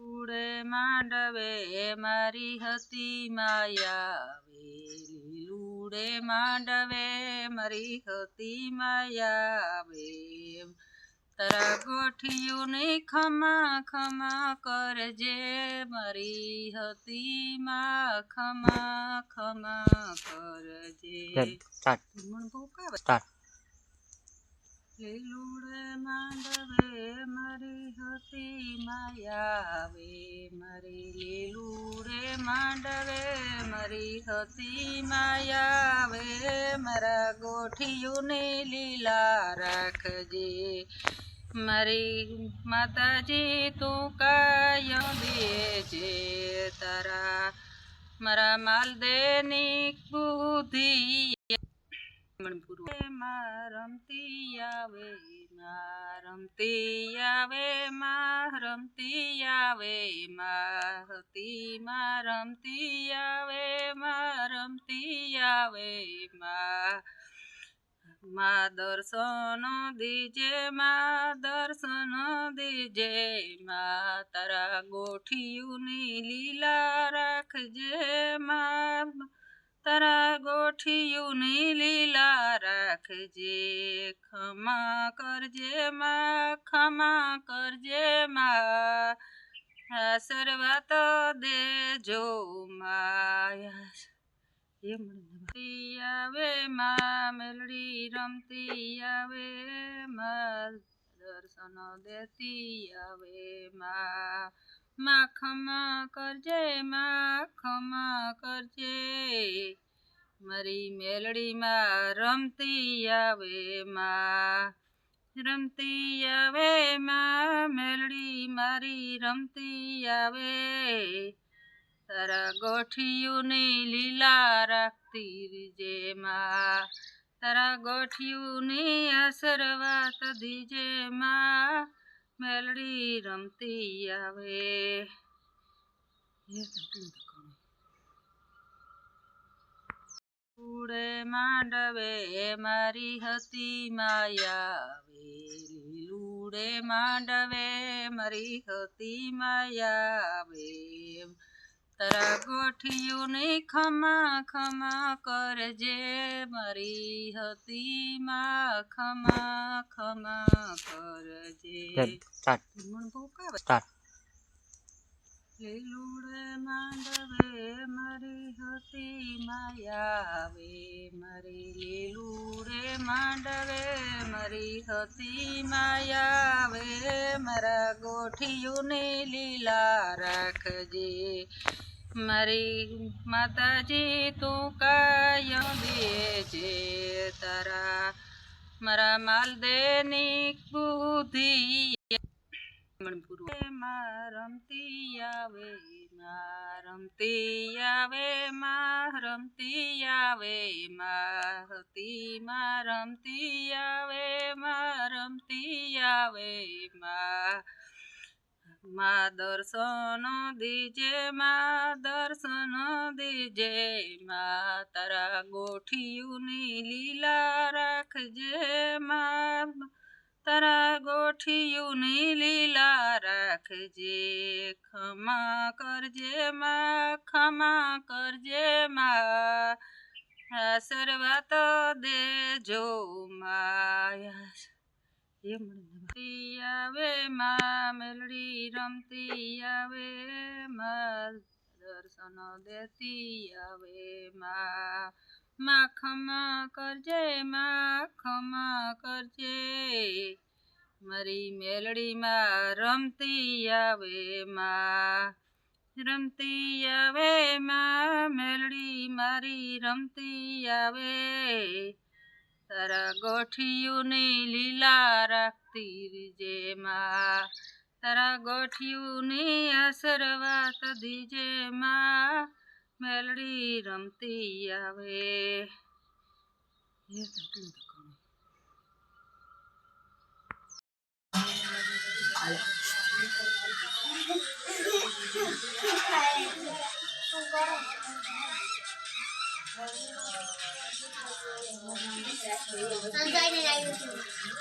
ઉડે માંડવે મારી હતી માયા લીલુડે માંડવે મારી હતી માયા તારા ગોઠિયુંની ખમા ખમા કરજે મારી હતી માં ખમા ખમા કરજે લીલુડે માંડવે મારી હતી માયા મારી લીલુડે માંડવે મારી હતી માયા મારા ગોઠિયુંની લીલા રાખજે મારી માતાજી તું કાયમ દેજે તારા મારા માલદેની બુદ્ધિ રમતી આવે રમતી આવે રમતી આવે હતી રમતી આવે રમતી આવે મા દર્શન દીજે મા દર્શન દીજે મા તારા ગોઠિયુંની લીલા રાખજે મા તારા ગોઠિયુંની લીલા રાખજે ખમા કરજે મા આશીર્વાદ દેજો માયા આવે મા મેલડી રમતી આવે મા દર્શન દેતી આવે મા ખમા કરજે મારી મેલડીમાં રમતી આવે રમતી આવે મેલડી મારી રમતી આવે તારા ગોઠિયુંની લીલા રાખતી રીજે તારા ગોઠિયુંની આશીર્વાદ દીજે મેલડી રમતી આવે ઉડે માંડવે મારી હતી માયા લીલુડે માંડવે મારી હતી માયા તારા ગોઠિયુંની ખમા ખમા કરજે મારી હતી ખમા ખમા કરજે લીલુડે માંડવે મારી હતી માયા મારી લીલુડે માંડવે મારી હતી માયા મારા ગોઠિયુંની લીલા રાખજે મારી માતાજી તું કાયમ દેજે તારા મારા માલદેની બુદ્ધિ રમતી આવે રમતી આવે રમતી આવે હતી રમતી આવે રમતી આવે મા દર્શન દીજે દર્શન દીજે તારા ગોઠિયુંની લીલા રાખજે તારા ગોઠિયુંની લીલા રાખજે ખમા કરજે આશીર્વાદ દેજો માયા આવે મેલડી રમતી આવે દર્શન દેતી આવે ખમા કરજે મારી મેલડીમાં રમતી આવે રમતી આવે મેલડી મારી રમતી આવે તારા ગોઠિયુંની લીલા રાખતી રીજે તારા ગોઠિયુંની આશીર્વાદ દીજે મેલડી રમતી આવે Sunshine and I